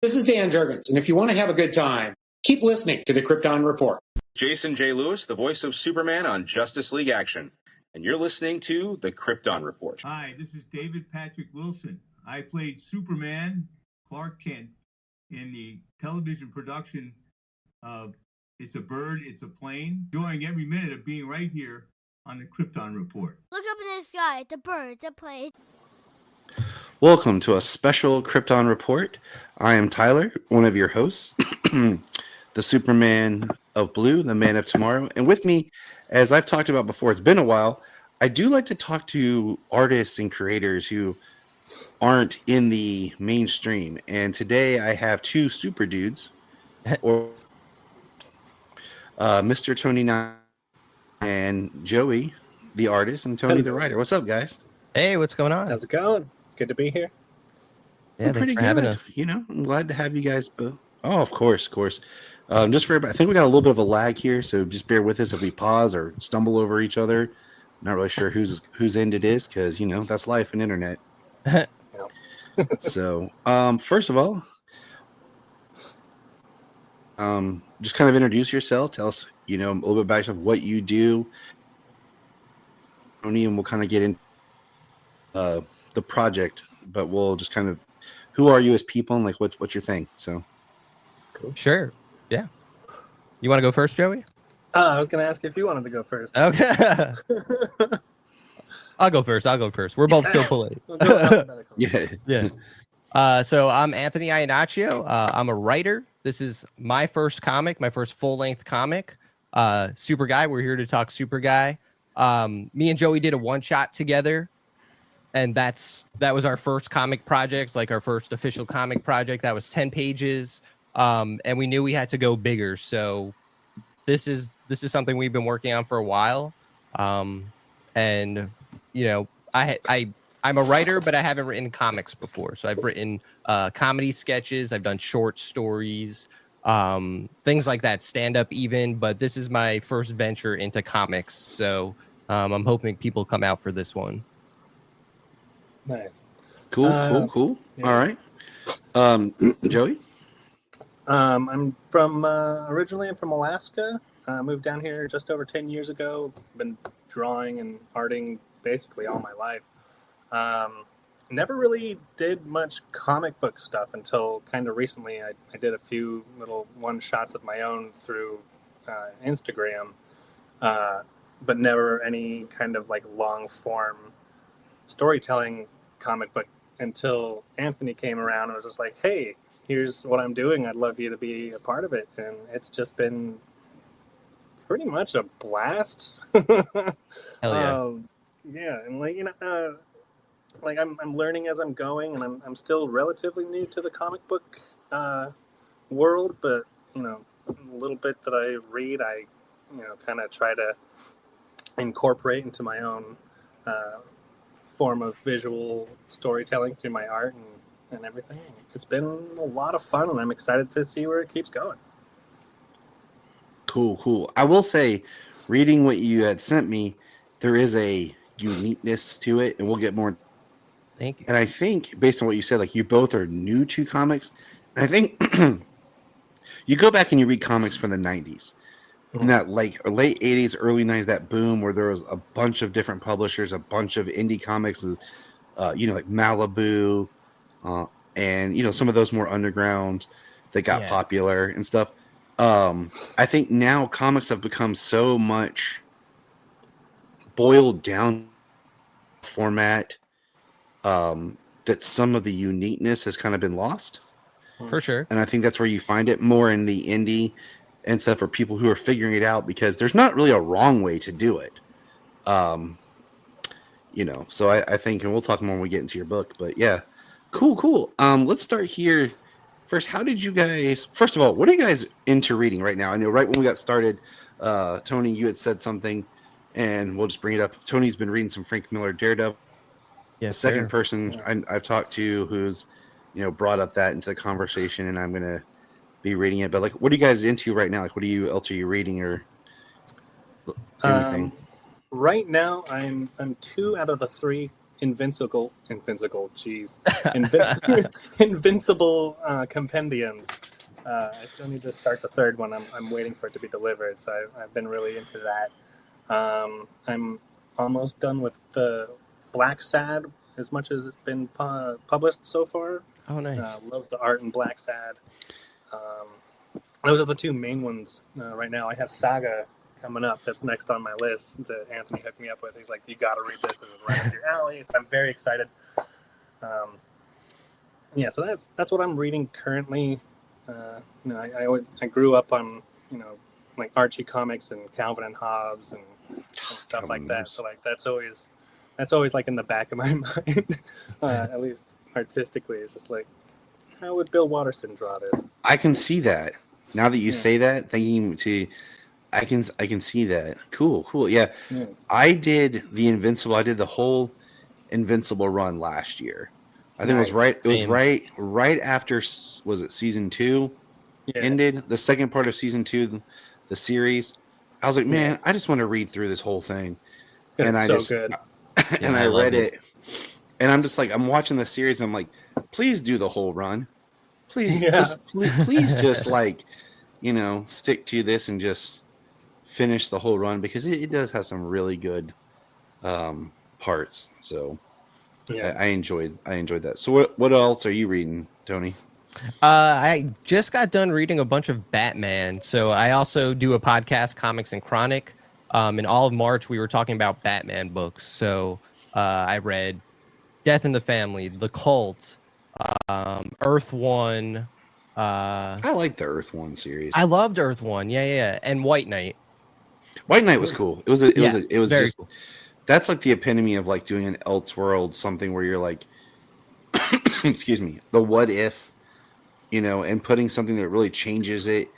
This is Dan Jurgens, and if you want to have a good time, keep listening to the Krypton Report. Jason J. Lewis, the voice of Superman on Justice League Action, and you're listening to the Krypton Report. Hi, this is David Patrick Wilson. I played Superman, Clark Kent, in the television production of It's a Bird, It's a Plane, enjoying every minute of being right here on the Krypton Report. Look up in the sky, it's a bird, it's a plane. Welcome to a special Krypton Report. I am Tyler, one of your hosts, the Superman of Blue, the Man of Tomorrow. And with me, as I've talked about before, it's been a while, I do like to talk to artists and creators who aren't in the mainstream. And today I have two super dudes, or Mr. Tony Nye and Joey, the artist, and Tony, the writer. What's up, guys? Hey, what's going on? How's it going? Good to be here. Yeah, thanks for having us. You know, I'm glad to have you guys. Oh, of course. Just for everybody, I think we got a little bit of a lag here, so just bear with us if we pause or stumble over each other. Not really sure whose end it is, because you know that's life and internet. So, first of all, just kind of introduce yourself. Tell us, a little bit about what you do, Tony, and we'll kind of get into the project. But we'll just kind of, who are you as people, and like what's your thing? So, cool. Sure, yeah. You want to go first, Joey? I was going to ask if you wanted to go first. Okay. I'll go first. We're both so polite. Yeah. So I'm Anthony Iannaccio. I'm a writer. This is my first comic, my first full-length comic. Superguy. We're here to talk Superguy. Me and Joey did a one-shot together, and that was our first comic project, like our first official comic project. That was 10 pages, and we knew we had to go bigger. So this is something we've been working on for a while, and I'm a writer, but I haven't written comics before. So I've written comedy sketches. I've done short stories, things like that, stand-up even. But this is my first venture into comics. So I'm hoping people come out for this one. Nice. Cool. Yeah. All right. Joey? I'm originally from Alaska. Moved down here just over 10 years ago. Been drawing and arting basically all my life. Never really did much comic book stuff until kind of recently. I did a few little one-shots of my own through Instagram, but never any kind of like long-form storytelling comic book until Anthony came around and was just like, hey, here's what I'm doing. I'd love you to be a part of it. And it's just been pretty much a blast. Hell yeah. Yeah, and I'm learning as I'm going, and I'm still relatively new to the comic book world, but a little bit that I read, I kind of try to incorporate into my own form of visual storytelling through my art and everything. It's been a lot of fun, and I'm excited to see where it keeps going. Cool. I will say, reading what you had sent me, there is a uniqueness to it, and we'll get more. Thank you. And I think, based on what you said, like you both are new to comics. And I think you go back and you read comics from the 90s. In that late 80s, early 90s, that boom where there was a bunch of different publishers, a bunch of indie comics, like Malibu, and some of those more underground that got popular and stuff. I think now comics have become so much boiled down format that some of the uniqueness has kind of been lost. For sure. And I think that's where you find it more in the indie and stuff for people who are figuring it out, because there's not really a wrong way to do it. So I think, and we'll talk more when we get into your book, but yeah, cool. Let's start here. First, how did you guys, first of all, what are you guys into reading right now? I know right when we got started, Tony, you had said something, and we'll just bring it up. Tony's been reading some Frank Miller Daredevil. Yeah, the second person I've talked to who's, brought up that into the conversation, and I'm going to be reading it. But like, what are you guys into right now? Like, what else are you reading or anything? Right now, I'm 2 out of the 3 invincible, jeez, invincible compendiums. I still need to start the third one. I'm waiting for it to be delivered, so I've been really into that. I'm almost done with the Black Sad as much as it's been published so far. Oh, nice. Love the art in Black Sad. Those are the two main ones right now. I have Saga coming up. That's next on my list that Anthony hooked me up with. He's like, you got to read this. This is right up your alley. So I'm very excited. Yeah, so that's what I'm reading currently. I grew up on like Archie comics and Calvin and Hobbes and stuff like that. So like that's always like in the back of my mind, at least artistically. It's just like, how would Bill Watterson draw this? I can see that. Now that you say that, I can see that. Cool. Yeah. I did the Invincible. I did the whole Invincible run last year. I think it was right. It was right after, was it season 2 ended? The second part of season 2, the series. I was like, man, I just want to read through this whole thing. And I just good. And I read it. And I'm just like, I'm watching the series. And I'm like, please do the whole run. Please, please just like, stick to this and just finish the whole run, because it does have some really good parts. So I enjoyed that. So what else are you reading, Tony? I just got done reading a bunch of Batman. So I also do a podcast, Comics and Chronic. In all of March, we were talking about Batman books. So I read Death in the Family, The Cult, Earth One. I like the Earth One series. I loved Earth One. Yeah. And White Knight. White Knight was cool. It was just cool. That's like the epitome of like doing an Elseworld, something where you're like, excuse me, the what if, and putting something that really changes it.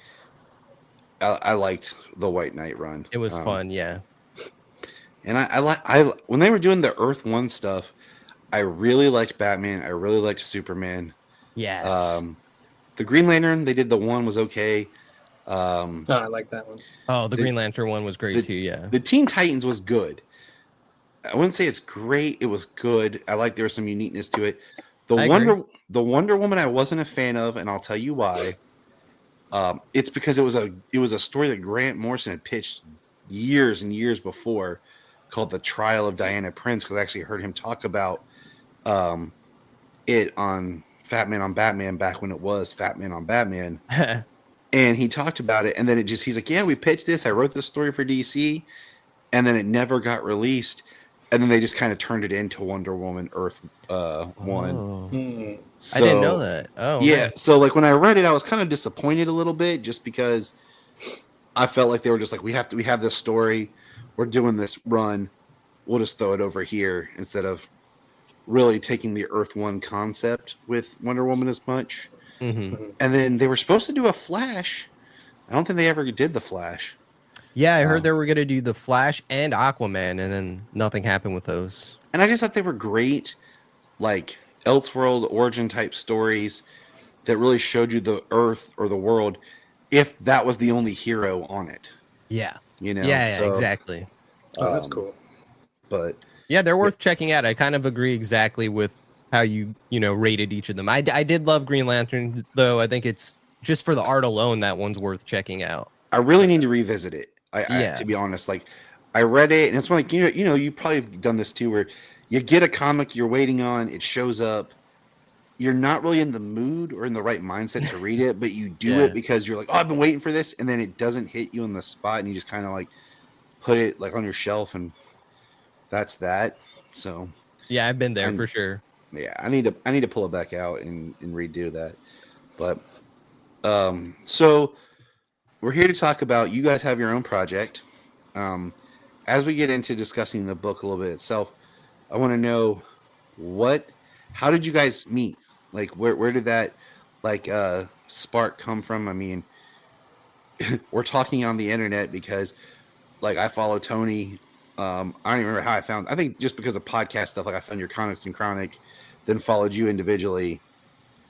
I liked the White Knight run. It was fun, yeah. And I when they were doing the Earth One stuff, I really liked Batman. I really liked Superman. Yes. The Green Lantern, they did the one was okay. I like that one. Oh, the Green Lantern one was great too. Yeah. The Teen Titans was good. I wouldn't say it's great. It was good. I like there was some uniqueness to it. The Wonder Woman I wasn't a fan of, and I'll tell you why. It's because it was a story that Grant Morrison had pitched years and years before, called The Trial of Diana Prince, because I actually heard him talk about it on Fat Man on Batman back when it was Fat Man on Batman. And he talked about it, and then he's like, yeah, we pitched this. I wrote this story for DC, and then it never got released. And then they just kind of turned it into Wonder Woman Earth 1. So, I didn't know that. Oh, yeah. man. So like when I read it, I was kind of disappointed a little bit, just because I felt like they were just like, we have this story, we're doing this run, we'll just throw it over here instead of really taking the Earth 1 concept with Wonder Woman as much. Mm-hmm. And then they were supposed to do a Flash. I don't think they ever did the Flash. Yeah, I heard they were going to do the Flash and Aquaman, and then nothing happened with those. And I just thought they were great, like Elseworld origin type stories that really showed you the Earth or the world, if that was the only hero on it. Yeah. Yeah, exactly. Oh, that's cool. But yeah, they're worth checking out. I kind of agree exactly with how you rated each of them. I did love Green Lantern, though. I think it's just for the art alone, that one's worth checking out. I really need to revisit it. I to be honest, like I read it, and it's like you probably have done this too, where you get a comic you're waiting on, it shows up, you're not really in the mood or in the right mindset to read it, but you do it because you're like, oh, I've been waiting for this, and then it doesn't hit you in the spot, and you just kind of like put it like on your shelf, and that's that. So yeah, I've been there for sure. Yeah, I need to pull it back out and redo that. But so we're here to talk about, you guys have your own project. As we get into discussing the book a little bit itself, I want to know how did you guys meet? Like where did that spark come from? I mean, we're talking on the internet because like I follow Tony. I don't even remember how I think just because of podcast stuff, like I found your Comics and Chronic, then followed you individually,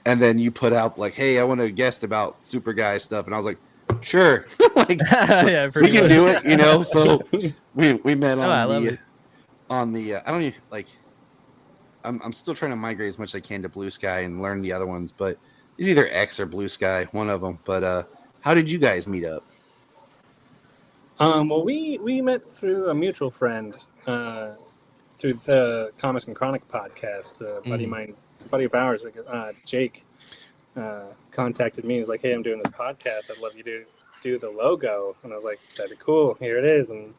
and then you put out like, hey, I want to guest about Superguy stuff, and I was like, sure, like yeah, we can do it, So we met on I love it. I don't even like I'm still trying to migrate as much as I can to Blue Sky and learn the other ones, but it's either X or Blue Sky, one of them. But how did you guys meet up? Well, we met through a mutual friend, through the Comics and Chronic podcast. Buddy of ours, Jake, contacted me. He was like, "Hey, I'm doing this podcast. I'd love you to do the logo." And I was like, "That'd be cool. Here it is." And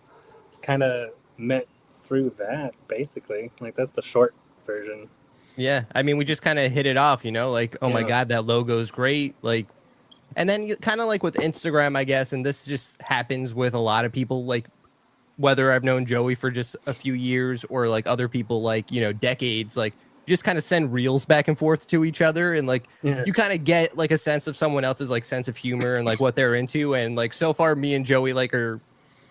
it's kind of met through that, basically. Like, that's the short version. Yeah, I mean, we just kind of hit it off, like, oh my God, that logo is great. Like, and then you kind of like with Instagram, I guess, and this just happens with a lot of people, like whether I've known Joey for just a few years or like other people, like, decades, like you just kind of send reels back and forth to each other. And like, you kind of get like a sense of someone else's like sense of humor and like what they're into. And like, so far me and Joey like are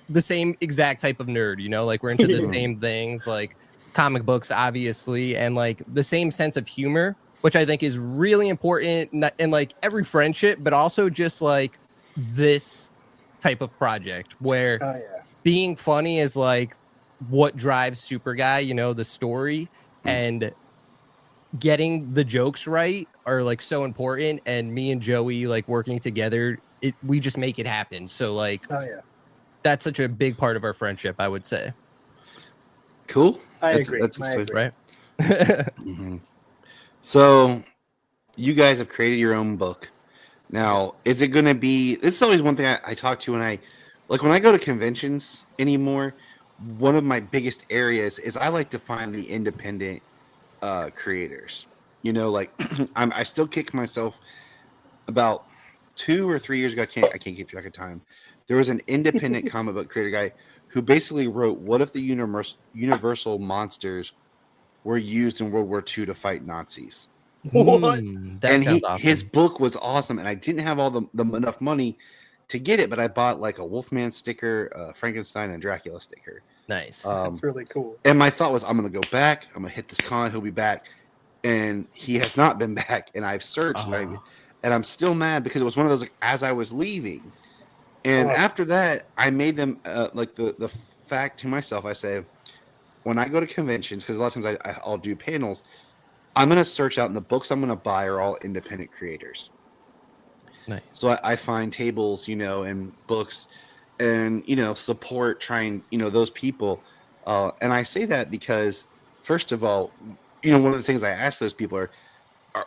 the same exact type of nerd, like we're into the same things, like comic books, obviously, and like the same sense of humor, which I think is really important in like every friendship, but also just like this type of project where being funny is like what drives SUPERGUY, the story, and getting the jokes right are like so important. And me and Joey like working together, we just make it happen. So like, that's such a big part of our friendship, I would say. Cool. I agree. That's exciting. Right. So you guys have created your own book. Now, is it going to be, this is always one thing I talk to when I go to conventions anymore. One of my biggest areas is I like to find the independent creators. Like I still kick myself. About 2 or 3 years ago, I can't keep track of time. There was an independent comic book creator guy who basically wrote, what if the universal monsters were used in World War II to fight Nazis? What? That sounds awesome. His book was awesome, and I didn't have all the enough money to get it, but I bought like a Wolfman sticker, Frankenstein, and Dracula sticker. Nice. That's really cool. And my thought was, I'm going to go back. I'm going to hit this con. He'll be back. And he has not been back. And I've searched. And I'm still mad because it was one of those, like, as I was leaving. And after that, I made them, like, the fact to myself, I say, when I go to conventions, because a lot of times I'll do panels, I'm going to search out, and the books I'm going to buy are all independent creators. Nice. So I find tables, and books and, support, trying, those people. And I say that because, first of all, one of the things I ask those people are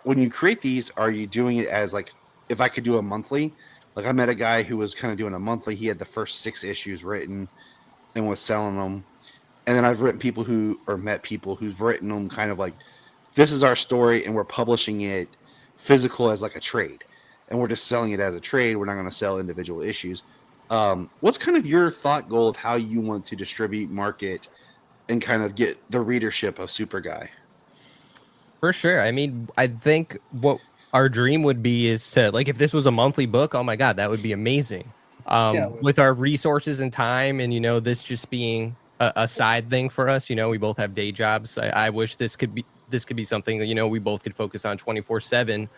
when you create these, are you doing it as like, if I could do a monthly? Like I met a guy who was kind of doing a monthly. He had the first 6 issues written and was selling them. And then I've met people who've written them kind of like, this is our story and we're publishing it physical as like a trade. And we're just selling it as a trade. We're not going to sell individual issues. What's kind of your thought goal of how you want to distribute, market, and kind of get the readership of SUPERGUY? For sure. I mean, I think what our dream would be is to, like, if this was a monthly book, oh my God, that would be amazing. With our resources and time and, this just being a side thing for us, we both have day jobs. I wish this could be something that, we both could focus on 24/7.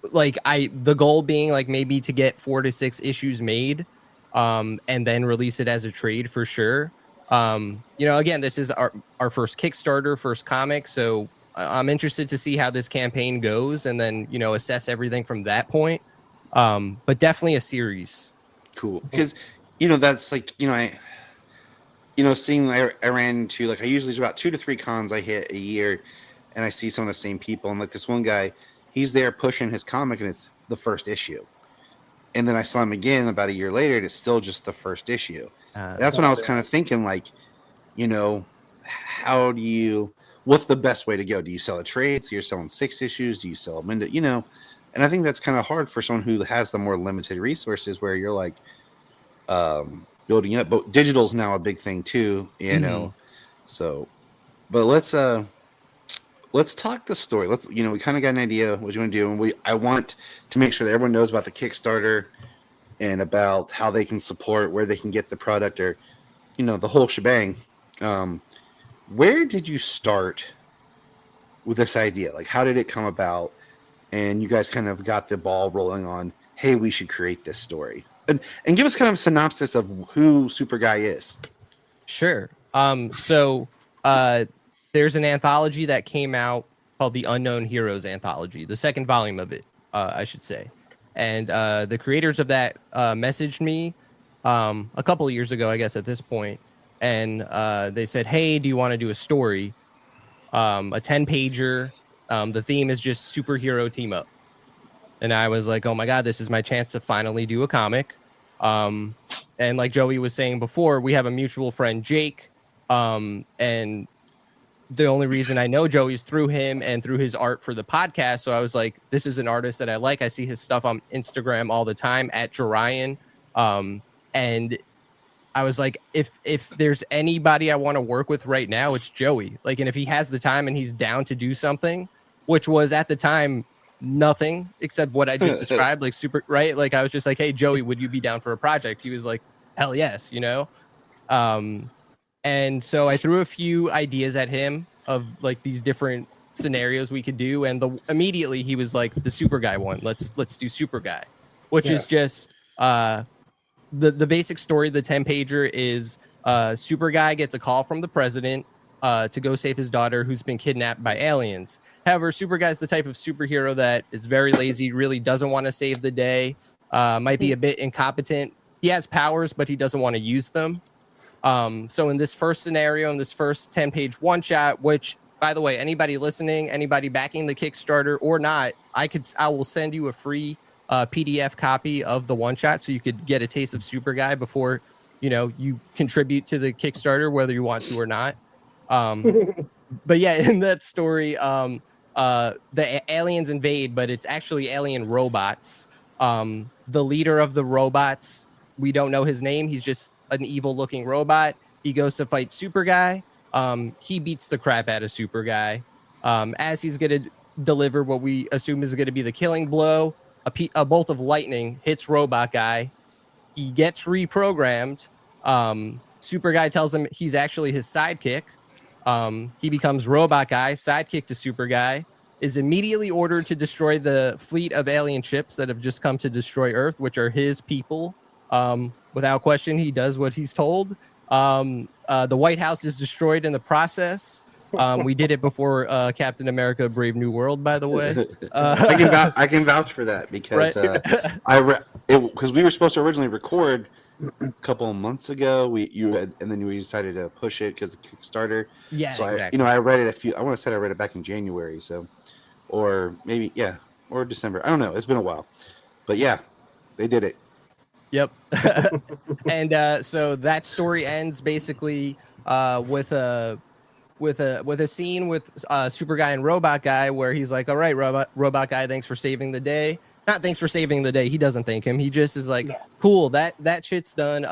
The goal being like maybe to get 4 to 6 issues made, and then release it as a trade for sure. Again, this is our first Kickstarter, first comic. So I'm interested to see how this campaign goes and then, assess everything from that point. But definitely a series. Cool. Because, that's like, seeing I ran into, like, I usually do about 2 to 3 cons I hit a year and I see some of the same people. And like this one guy, he's there pushing his comic and it's the first issue. And then I saw him again about a year later and it's still just the first issue. That's when I was kind of thinking, like, what's the best way to go? Do you sell a trade? So you're selling 6 issues? Do you sell them into, and I think that's kind of hard for someone who has the more limited resources where you're like building up. But digital's now a big thing too, So, but let's talk the story. We kind of got an idea what you want to do. And I want to make sure that everyone knows about the Kickstarter and about how they can support, where they can get the product, or, the whole shebang. Where did you start with this idea? Like, how did it come about? And you guys kind of got the ball rolling on, hey, we should create this story. And give us kind of a synopsis of who SUPERGUY is. Sure. So there's an anthology that came out called the Unknown Heroes Anthology, the second volume of it, I should say. And the creators of that messaged me a couple of years ago, I guess, at this point. And they said, hey, do you want to do a story? A 10-pager. The theme is just superhero team up. And I was like, oh my God, this is my chance to finally do a comic. And like Joey was saying before, we have a mutual friend, Jake. And the only reason I know Joey is through him and through his art for the podcast. So I was like, this is an artist that I like. I see his stuff on Instagram all the time at Jorian. And I was like, if there's anybody I want to work with right now, it's Joey. Like, and if he has the time and he's down to do something, which was at the time nothing except what I just described, like super, right? Like I was just like, hey, Joey, would you be down for a project? He was like, hell yes, you know? And so I threw a few ideas at him of like these different scenarios we could do. And immediately he was like, the Superguy one, let's do Superguy, which is just, the basic story of the 10-pager is Superguy gets a call from the president to go save his daughter who's been kidnapped by aliens. However, Superguy's the type of superhero that is very lazy, really doesn't want to save the day, might be a bit incompetent. He has powers, but he doesn't want to use them. So in this first scenario, in this first 10-page one-shot, which, by the way, anybody listening, anybody backing the Kickstarter or not, I will send you a free PDF copy of the one-shot so you could get a taste of Superguy before, you contribute to the Kickstarter, whether you want to or not. But yeah, in that story, the aliens invade, but it's actually alien robots. The leader of the robots, we don't know his name. He's just an evil-looking robot. He goes to fight Superguy. He beats the crap out of Superguy. As he's going to deliver what we assume is going to be the killing blow, a bolt of lightning hits Robot Guy. He gets reprogrammed. Superguy tells him he's actually his sidekick. He becomes Robot Guy, sidekick to Superguy, is immediately ordered to destroy the fleet of alien ships that have just come to destroy Earth, which are his people. Without question, he does what he's told. The White House is destroyed in the process. We did it before Captain America: Brave New World, by the way. I can vouch for that because because we were supposed to originally record a couple of months ago. And then we decided to push it because of Kickstarter. Yeah, so exactly. I read it I want to say I read it back in January, or maybe or December. I don't know. It's been a while, but yeah, they did it. Yep. And so that story ends basically with a scene with Superguy and Robot Guy where he's like, all right, Robot Guy, thanks for saving the day. Not thanks for saving the day. He doesn't thank him. He just is like, cool, that shit's done.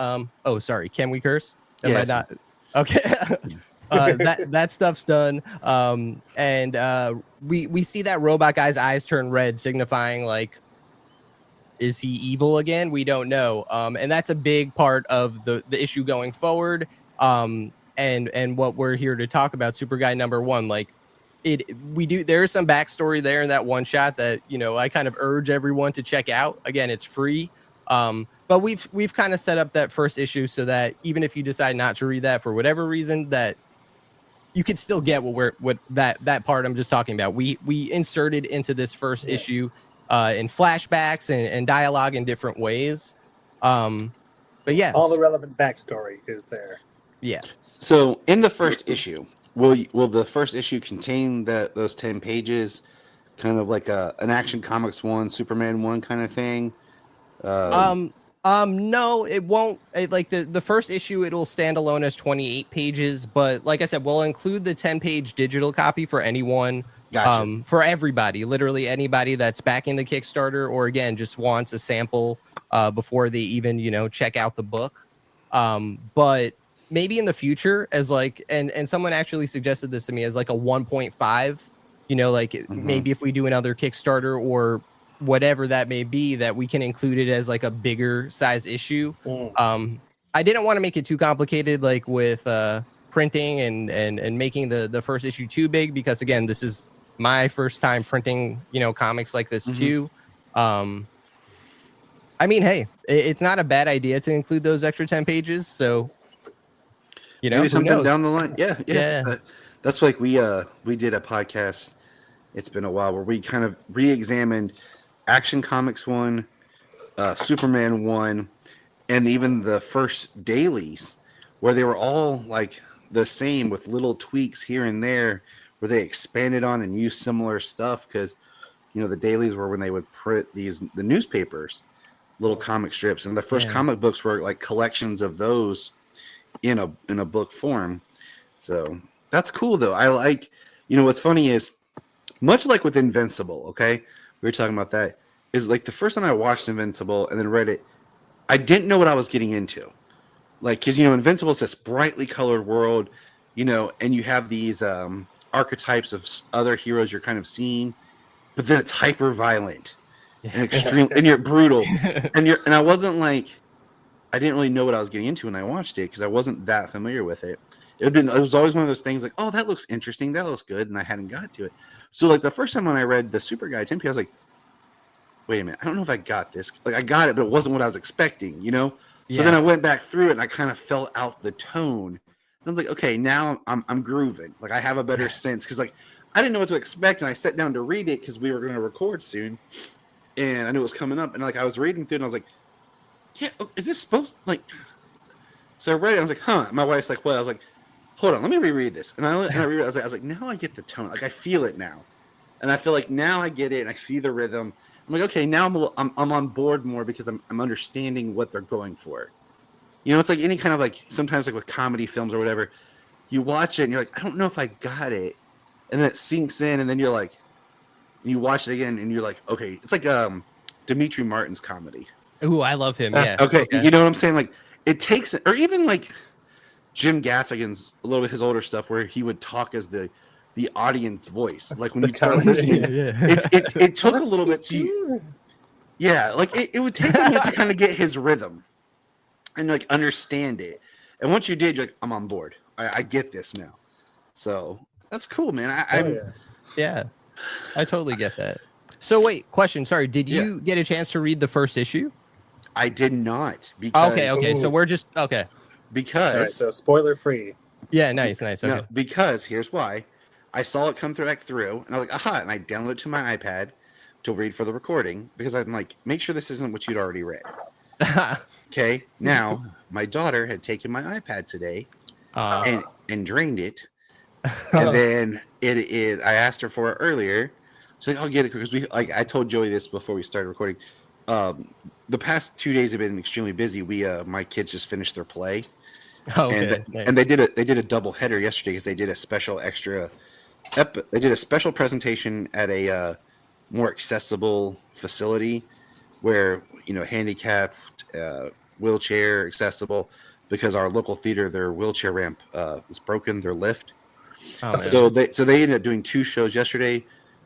Oh, sorry. Can we curse? Am I not? Okay. That stuff's done. And we see that Robot Guy's eyes turn red, signifying like, is he evil again? We don't know. And that's a big part of the issue going forward. And what we're here to talk about, Superguy #1, like there is some backstory there in that one shot that, I kind of urge everyone to check out. Again, it's free. But we've kind of set up that first issue so that even if you decide not to read that for whatever reason, that you could still get what that part I'm just talking about. We inserted into this first issue in flashbacks and dialogue in different ways. But yeah, all the relevant backstory is there. Yeah. So in the first issue, will the first issue contain those 10 pages, kind of like an Action Comics 1, Superman 1 kind of thing? No, it won't. Like the first issue, it'll stand alone as 28 pages. But like I said, we'll include the 10-page digital copy for anyone. Gotcha. For everybody, literally anybody that's backing the Kickstarter or again just wants a sample before they even check out the book. But maybe in the future as like and someone actually suggested this to me as like a 1.5. Maybe if we do another Kickstarter or whatever that may be, that we can include it as like a bigger size issue. I didn't want to make it too complicated, like with printing and making the first issue too big, because again, this is my first time printing comics like this too. I mean, hey, it's not a bad idea to include those extra 10 pages, so maybe something down the line. Yeah. That's like we did a podcast. It's been a while where we kind of re-examined Action Comics 1, Superman 1, and even the first dailies, where they were all like the same with little tweaks here and there, where they expanded on and used similar stuff. Because the dailies were when they would print the newspapers, little comic strips, and the first comic books were like collections of those in a book form. So that's cool though. I like, what's funny is, much like with Invincible, okay, we were talking about that, is like the first time I watched Invincible and then read it, I didn't know what I was getting into. Like, because Invincible is this brightly colored world, and you have these archetypes of other heroes you're kind of seeing, but then it's hyper violent and extreme, and you're brutal, and I wasn't like, I didn't really know what I was getting into when I watched it because I wasn't that familiar with it. It was always one of those things like, oh, that looks interesting, that looks good, and I hadn't got to it. So like the first time when I read the SUPERGUY 10P, I was like, wait a minute, I don't know if I got this. Like I got it, but it wasn't what I was expecting, So then I went back through it and I kind of felt out the tone. And I was like, okay, now I'm grooving. Like I have a better sense because like I didn't know what to expect, and I sat down to read it because we were going to record soon, and I knew it was coming up, and like I was reading through it, and I was like, yeah, is this supposed like? So I read it, and I was like, huh. My wife's like, what? I was like, hold on, let me reread this. And I reread it. I was like, now I get the tone. Like I feel it now, and I feel like now I get it, and I see the rhythm. I'm like, okay, now I'm on board more because I'm understanding what they're going for. It's like any kind of like sometimes like with comedy films or whatever, you watch it and you're like, I don't know if I got it, and then it sinks in, and then you're like, you watch it again and you're like, okay, it's like Dimitri Martin's comedy. Ooh, I love him. Yeah. Okay, you know what I'm saying? Like it takes, or even like Jim Gaffigan's a little bit his older stuff where he would talk as the audience voice. Like when you start listening, it took a little bit to, like it would take a minute to kind of get his rhythm and like understand it. And once you did, you're like, I'm on board. I get this now. So that's cool, man. I totally get that. So wait, question. Sorry, did you get a chance to read the first issue? I did not. Because, okay. So we're just because all right, so spoiler free. Yeah, nice. Okay. No, because here's why. I saw it come back through, and I was like, aha, and I downloaded it to my iPad to read for the recording because I'm like, make sure this isn't what you'd already read. Okay, now my daughter had taken my iPad today and drained it, and then it is. I asked her for it earlier. She's like, I'll get it because I told Joey this before we started recording. The past 2 days have been extremely busy. My kids just finished their play, and they did a double header yesterday because they did a special extra. They did a special presentation at a more accessible facility where handicapped, wheelchair accessible, because our local theater, their wheelchair ramp is broken, their lift. So they ended up doing 2 shows yesterday.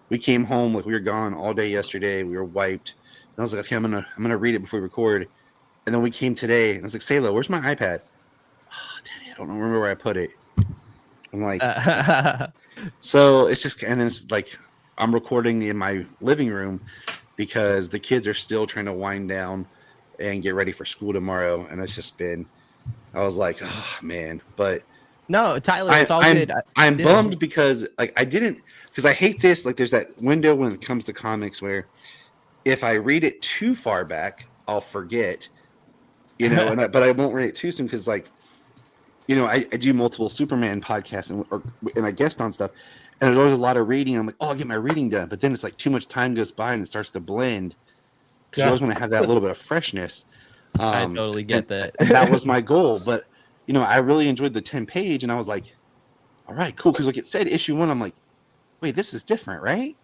We came home, like we were gone all day yesterday. We were wiped. And I was like, okay, I'm gonna read it before we record. And then we came today, and I was like, Sayla, where's my iPad? Oh, Daddy, I don't remember where I put it. I'm like, so it's just, and then it's like I'm recording in my living room because the kids are still trying to wind down and get ready for school tomorrow. And it's just been, I was like, oh man, but no, Tyler, it's all good. I'm bummed because like because I hate this. Like there's that window when it comes to comics where if I read it too far back, I'll forget, but I won't read it too soon because like, I do multiple Superman podcasts and I guest on stuff, and there's always a lot of reading. I'm like, oh, I'll get my reading done, but then it's like too much time goes by and it starts to blend because you always want to have that little bit of freshness. I totally get that. And that was my goal, but I really enjoyed the 10-page, and I was like, all right, cool, because like it said issue 1, I'm like, wait, this is different, right?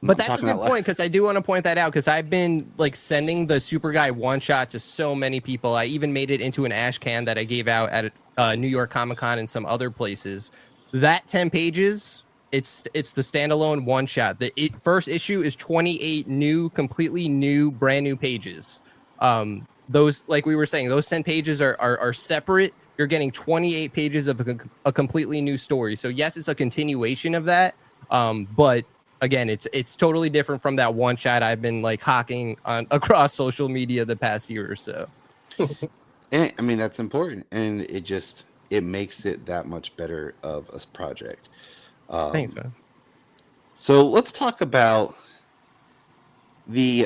But that's a good point because I do want to point that out because I've been like sending the SUPERGUY one shot to so many people. I even made it into an ash can that I gave out at New York Comic Con and some other places. That 10 pages, it's the standalone one shot. The first issue is 28 completely new, brand new pages. Those, like we were saying, those 10 pages are separate. You're getting 28 pages of a completely new story. So yes, it's a continuation of that. But again, it's totally different from that one shot I've been like hawking across social media the past year or so. And I mean, that's important. And it just, it makes it that much better of a project. Thanks, man. So let's talk about the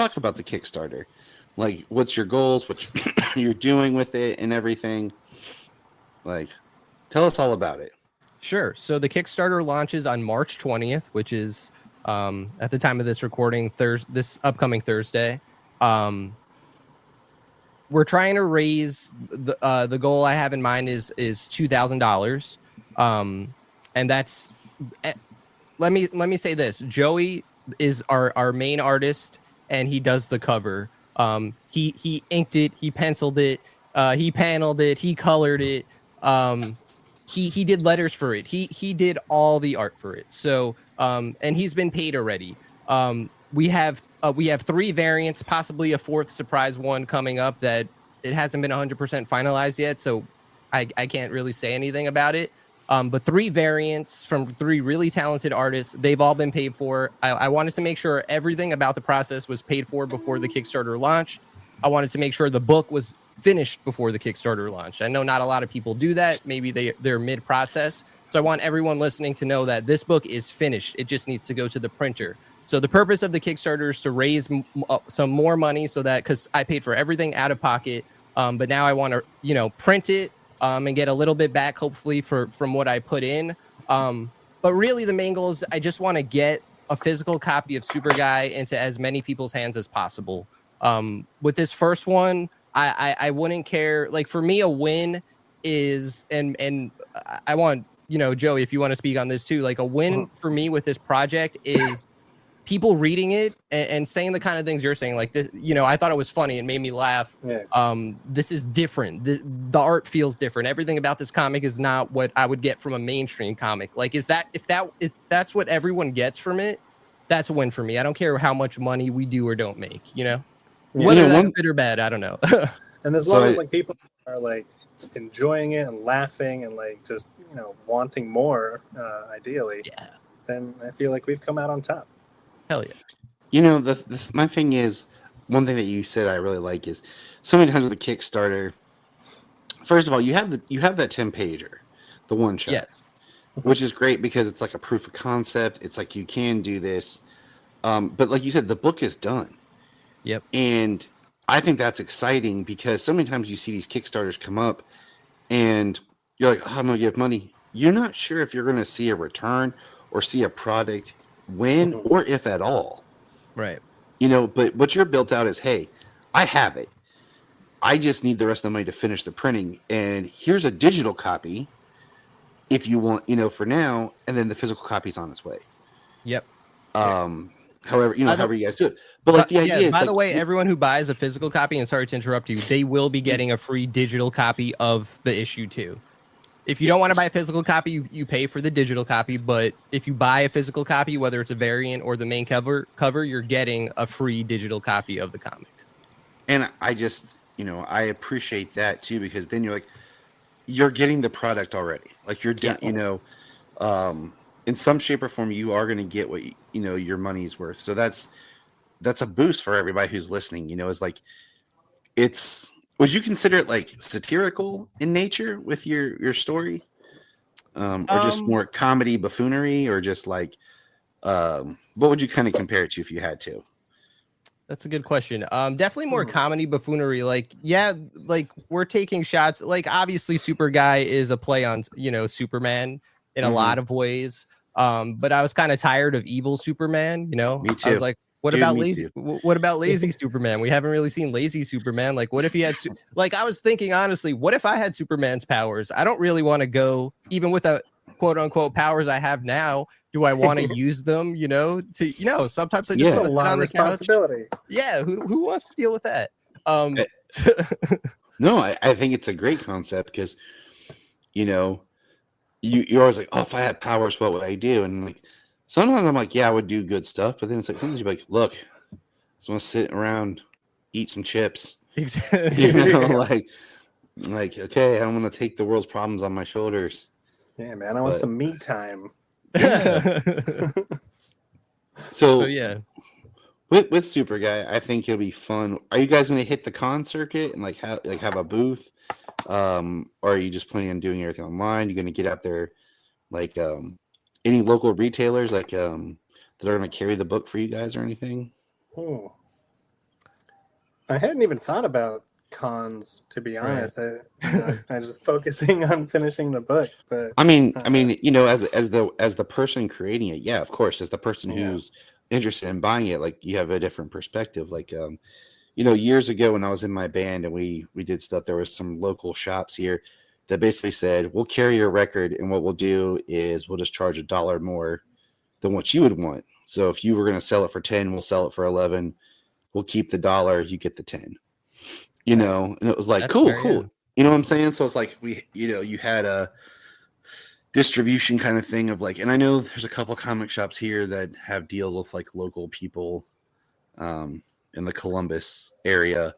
Kickstarter. Like, what's your goals? What you're doing with it and everything? Like, tell us all about it. Sure. So the Kickstarter launches on March 20th, which is at the time of this recording, this upcoming Thursday. We're trying to raise the goal I have in mind is $2,000, and that's. Let me say this: Joey is our main artist, and he does the cover. He inked it, he penciled it, he paneled it, he colored it. He did letters for it. He did all the art for it. So and he's been paid already. We have 3 variants, possibly a 4th surprise one coming up that it hasn't been 100% finalized yet. So I can't really say anything about it. But 3 variants from 3 really talented artists. They've all been paid for. I wanted to make sure everything about the process was paid for before the Kickstarter launched. I wanted to make sure the book was finished before the Kickstarter launched. I know not a lot of people do that. Maybe they're mid-process. So I want everyone listening to know that this book is finished. It just needs to go to the printer. So the purpose of the Kickstarter is to raise some more money so that, because I paid for everything out of pocket, but now I want to, print it and get a little bit back, hopefully, from what I put in. But really the main goal is I just want to get a physical copy of SUPERGUY into as many people's hands as possible. With this first one, I wouldn't care. Like, for me, a win is, and I want, Joey, if you want to speak on this too, like a win for me with this project is people reading it and saying the kind of things you're saying, like this, I thought it was funny and made me laugh. Yeah. This is different. The art feels different. Everything about this comic is not what I would get from a mainstream comic. Like, if that's what everyone gets from it, that's a win for me. I don't care how much money we do or don't make, whether that's good or bad, I don't know. And as long as like people are like enjoying it and laughing and like just wanting more, ideally, then I feel like we've come out on top. Hell yeah. My thing is, one thing that you said I really like is so many times with the Kickstarter. First of all, you have that 10-pager, the one shot, yes, which is great because it's like a proof of concept. It's like you can do this, but like you said, the book is done. Yep. And I think that's exciting because so many times you see these Kickstarters come up, and you're like, "Oh, I'm gonna give money." You're not sure if you're going to see a return or see a product when or if at all. Right. But what you're built out is, hey, I have it. I just need the rest of the money to finish the printing. And here's a digital copy if you want, for now. And then the physical copy's on its way. Yep. However, however you guys do it. But like the idea is, by the way, everyone who buys a physical copy, and sorry to interrupt you, they will be getting a free digital copy of the issue too. If you don't want to buy a physical copy, you pay for the digital copy. But if you buy a physical copy, whether it's a variant or the main cover, you're getting a free digital copy of the comic. And I just, I appreciate that too, because then you're getting the product already. Like you're, in some shape or form, you are going to get what your money's worth. So that's a boost for everybody who's listening. It's like would you consider it like satirical in nature with your story, or just more comedy buffoonery, or just like what would you kind of compare it to if you had to? That's a good question. Definitely more comedy buffoonery. Like, like we're taking shots. Like, obviously, SUPERGUY is a play on Superman in a lot of ways. But I was kind of tired of evil Superman. Me too. I was like, what about lazy Superman? We haven't really seen lazy Superman. Like, what if he had like, I was thinking, honestly, what if I had Superman's powers? I don't really want to go, even with the quote unquote powers I have now. Do I want to use them, to, sometimes I just want to sit on the couch. Yeah. Who wants to deal with that? No, I think it's a great concept because, you're always like, oh, if I had powers, what would I do? And like, sometimes I'm like, yeah, I would do good stuff. But then it's like, sometimes you're like, look, I just want to sit around, eat some chips. Exactly. Like, okay, I'm going to take the world's problems on my shoulders. Yeah, man, I want some me time. Yeah. So yeah. With SUPERGUY, I think it'll be fun. Are you guys going to hit the con circuit and have a booth? Or are you just planning on doing everything online? You're going to get out there, like any local retailers, like that are going to carry the book for you guys or anything? I hadn't even thought about cons, to be honest. I was just focusing on finishing the book. But I mean, as the person creating it, yeah, of course, as the person who's interested in buying it, like you have a different perspective. Like, years ago when I was in my band and we did stuff, there was some local shops here that basically said, we'll carry your record, and what we'll do is we'll just charge $1 more than what you would want. So if you were going to sell it for 10, we'll sell it for 11. We'll keep the $1, you get the 10. And it was like, cool. Yeah. You know what I'm saying? So it's like you had a distribution kind of thing of like, and I know there's a couple comic shops here that have deals with like local people in the Columbus area.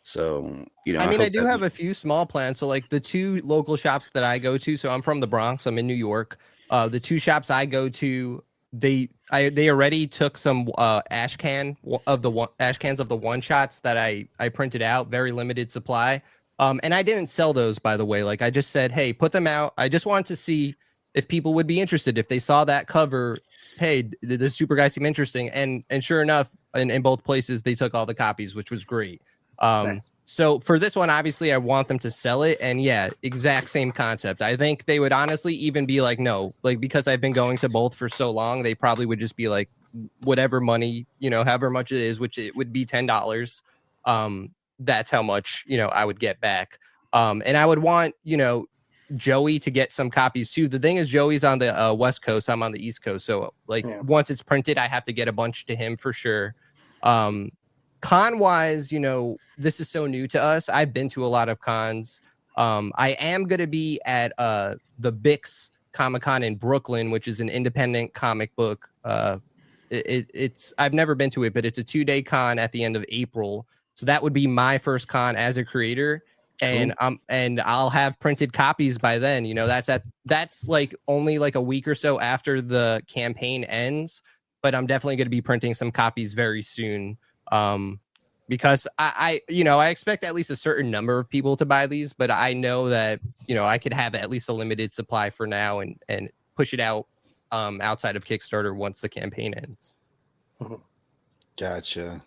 So, I do have a few small plans. So like the two local shops that I go to, so I'm from the Bronx, I'm in New York. The two shops I go to, they already took some ash cans of the one shots that I printed out, very limited supply. And I didn't sell those, by the way. Like I just said, hey, put them out. I just wanted to see if people would be interested. If they saw that cover, hey, the Super Guy seem interesting. And sure enough, in both places, they took all the copies, which was great. Nice. So for this one, obviously, I want them to sell it. And yeah, exact same concept. I think they would honestly even be like, no, like because I've been going to both for so long, they probably would just be like, whatever money, however much it is, which it would be $10. That's how much, I would get back. And I would want, Joey to get some copies too. The thing is, Joey's on the West Coast. I'm on the East Coast. So once it's printed, I have to get a bunch to him for sure. Con wise, this is so new to us. I've been to a lot of cons. I am going to be at the Bix Comic-Con in Brooklyn, which is an independent comic book. It's I've never been to it, but it's a 2-day con at the end of April. So that would be my first con as a creator. And and I'll have printed copies by then. That's like only like a week or so after the campaign ends, but I'm definitely going to be printing some copies very soon. Because I expect at least a certain number of people to buy these, but I know that, I could have at least a limited supply for now and push it out outside of Kickstarter once the campaign ends. Gotcha.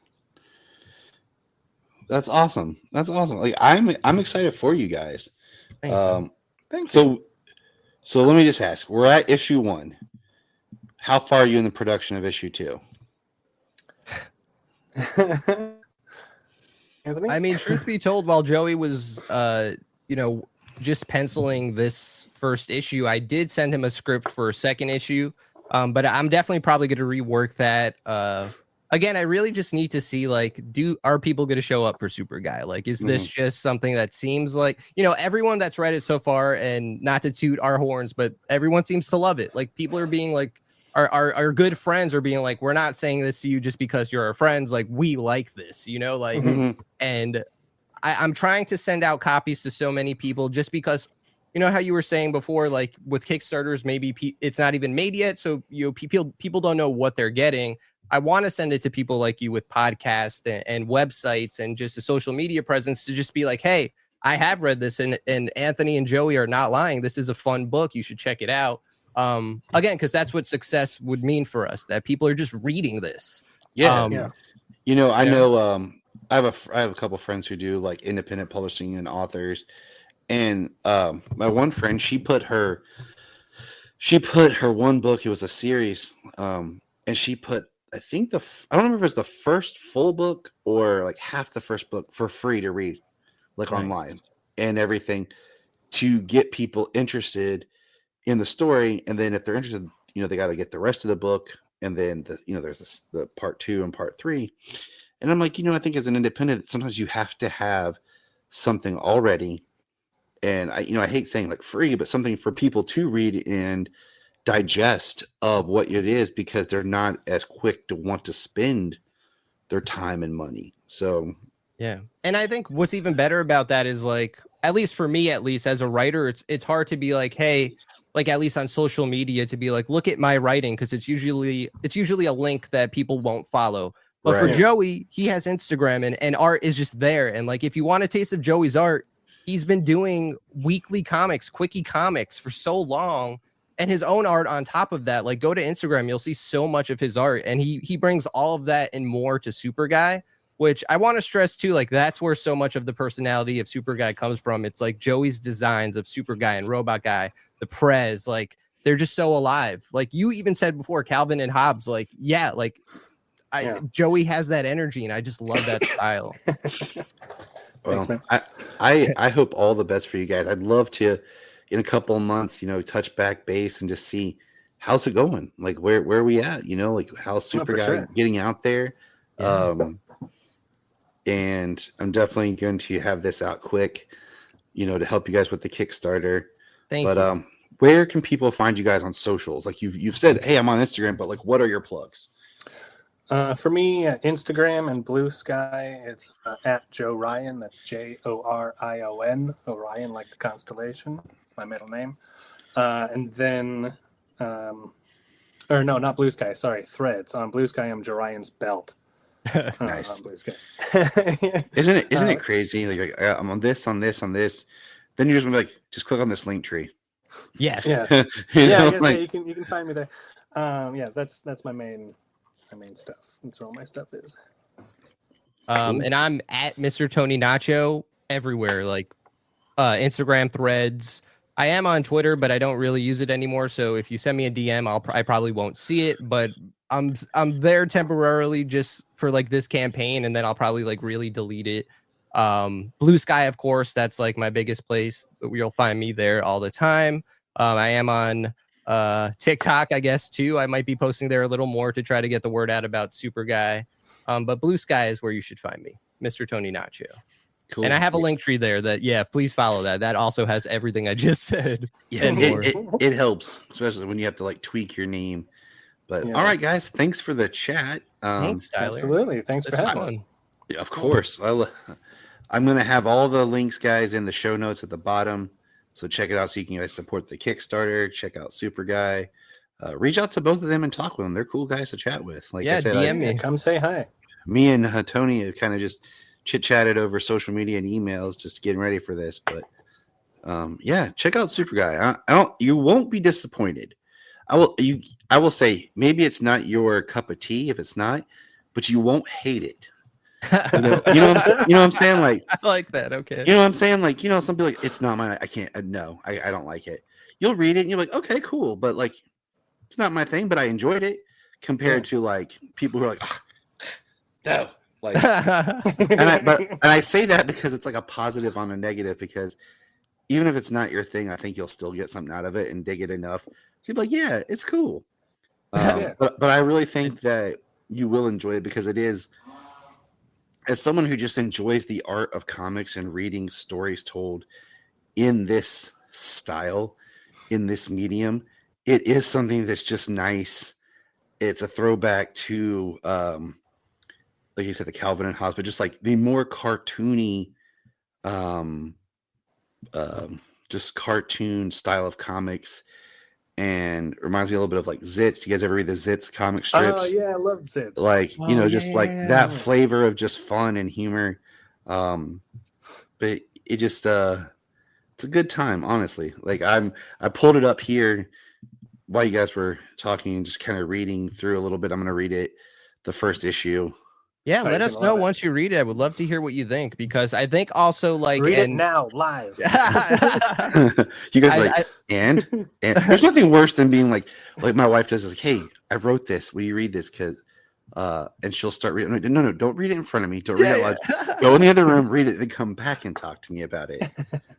That's awesome. Like I'm excited for you guys. Thanks, Thanks. So let me just ask, we're at issue 1. How far are you in the production of issue 2? Anthony? I mean, truth be told, while Joey was, just penciling this first issue, I did send him a script for a second issue. But I'm definitely probably going to rework that. Again, I really just need to see, like, are people going to show up for Super Guy? Like, is this just something that seems like, everyone that's read it so far, and not to toot our horns, but everyone seems to love it. Like, people are being like, our good friends are being like, we're not saying this to you just because you're our friends. Like, we like this, and I'm trying to send out copies to so many people just because, how you were saying before, like with Kickstarters, maybe it's not even made yet. So, people don't know what they're getting. I want to send it to people like you with podcasts and websites and just a social media presence to just be like, hey, I have read this and Anthony and Joey are not lying. This is a fun book. You should check it out. Again, because that's what success would mean for us, that people are just reading this. I know I have a couple friends who do like independent publishing and authors, and my one friend, she put her one book, it was a series, and she put, I think I don't remember if it was the first full book or like half the first book for free to read, like online and everything, to get people interested in the story. And then if they're interested, they got to get the rest of the book. And then there's the part 2 and part 3. And I'm like, I think as an independent, sometimes you have to have something already. And I hate saying like free, but something for people to read and digest of what it is, because they're not as quick to want to spend their time and money. So yeah. And I think what's even better about that is, like, at least for me, at least as a writer, it's hard to be like, hey, like at least on social media, to be like, look at my writing, because it's usually a link that people won't follow. But for Joey, he has Instagram and art is just there. And like, if you want a taste of Joey's art, he's been doing weekly comics, quickie comics for so long, and his own art on top of that. Like, go to Instagram, you'll see so much of his art, and he brings all of that and more to Superguy, which I want to stress too. Like, that's where so much of the personality of Superguy comes from. It's like Joey's designs of Superguy and Robot Guy, the Prez, like they're just so alive. Like you even said before, Calvin and Hobbes, like, yeah, like Joey has that energy, and I just love that style. Well, Thanks, man. I hope all the best for you guys. I'd love to, in a couple of months, touch back base and just see how's it going. Like where are we at? Like how's Superguy getting out there? Yeah. And I'm definitely going to have this out quick, to help you guys with the Kickstarter. Thank you. Where can people find you guys on socials? Like you've said, hey, I'm on Instagram, but like, what are your plugs? For me, Instagram and Blue Sky, it's at Joe Ryan. That's Jorion. Orion, like the constellation. My middle name. And then, or no, not Blue Sky. Sorry, Threads. On Blue Sky, I'm Jorion's Belt. Nice. On Blue Sky. Isn't it crazy? Like I'm on this. Then you're just gonna be like, just click on this link tree. Yes. Yeah. You can find me there. That's my main stuff. That's where all my stuff is. And I'm at Mr. Tony Nacho everywhere, like Instagram, Threads. I am on Twitter, but I don't really use it anymore. So if you send me a DM, I probably won't see it. But I'm there temporarily just for like this campaign, and then I'll probably like really delete it. Blue Sky, of course, that's like my biggest place. You'll find me there all the time. I am on TikTok, I guess, too. I might be posting there a little more to try to get the word out about Superguy. But Blue Sky is where you should find me, Mr. Tony Nacho. Cool. And I have a link tree there that, please follow that. That also has everything I just said. Yeah, and more. It helps, especially when you have to like tweak your name. But all right, guys, thanks for the chat. Thanks, Tyler. Absolutely. Thanks for having us. Yeah, of course. I'm going to have all the links, guys, in the show notes at the bottom. So check it out so you can guys support the Kickstarter. Check out Superguy. Reach out to both of them and talk with them. They're cool guys to chat with. Like I said, DM me. Come say hi. Me and Tony have kind of just chit-chatted over social media and emails just getting ready for this. But check out Superguy. You won't be disappointed. I will say maybe it's not your cup of tea if it's not, but you won't hate it. You know what I'm saying? Like, I like that. Okay. You know what I'm saying? Like, some people like, it's not mine. I can't. No, I don't like it. You'll read it and you're like, okay, cool, but like, it's not my thing. But I enjoyed it compared to like people who are like, no, like. and I say that because it's like a positive on a negative, because even if it's not your thing, I think you'll still get something out of it and dig it enough. So you're like, yeah, it's cool. But I really think that you will enjoy it, because it is. As someone who just enjoys the art of comics and reading stories told in this style, in this medium, it is something that's just nice. It's a throwback to, like you said, the Calvin and Hobbes, but just like the more cartoony, just cartoon style of comics. And reminds me a little bit of like Zits. You guys ever read the Zits comic strips? Oh yeah, I love Zits. Like, that flavor of just fun and humor. But it just it's a good time, honestly. Like I pulled it up here while you guys were talking and just kind of reading through a little bit. I'm gonna read it, the first issue. Yeah, let us know once you read it. I would love to hear what you think, because I think also like read it now live. You guys and there's nothing worse than being like my wife does is like, hey, I wrote this. Will you read this? Because and she'll start reading. No, don't read it in front of me. Don't read it loud. Go in the other room, read it, and come back and talk to me about it.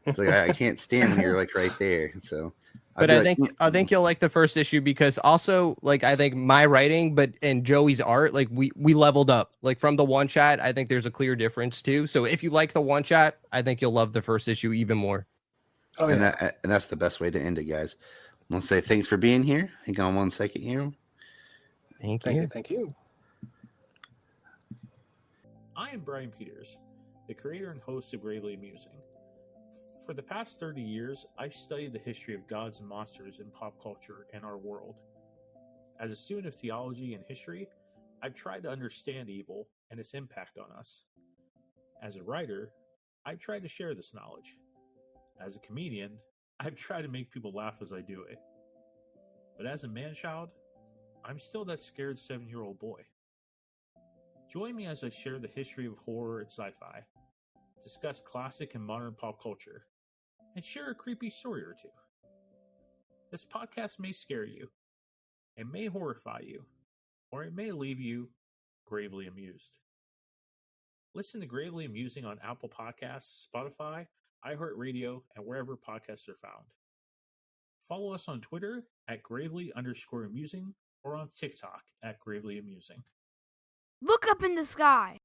It's like I can't stand when you're like right there. So. But I think you'll like the first issue, because also like I think my writing and Joey's art, like we leveled up, like from the one shot. I think there's a clear difference too. So if you like the one shot, I think you'll love the first issue even more. Oh, and that's the best way to end it, guys. I'm gonna say thanks for being here. Hang on 1 second here. Thank you. I am Brian Peters, the creator and host of Gravely Amusing. For the past 30 years, I've studied the history of gods and monsters in pop culture and our world. As a student of theology and history, I've tried to understand evil and its impact on us. As a writer, I've tried to share this knowledge. As a comedian, I've tried to make people laugh as I do it. But as a man-child, I'm still that scared 7-year-old boy. Join me as I share the history of horror and sci-fi, discuss classic and modern pop culture, and share a creepy story or two. This podcast may scare you, it may horrify you, or it may leave you gravely amused. Listen to Gravely Amusing on Apple Podcasts, Spotify, iHeartRadio, and wherever podcasts are found. Follow us on Twitter at gravely_amusing or on TikTok at gravely amusing. Look up in the sky.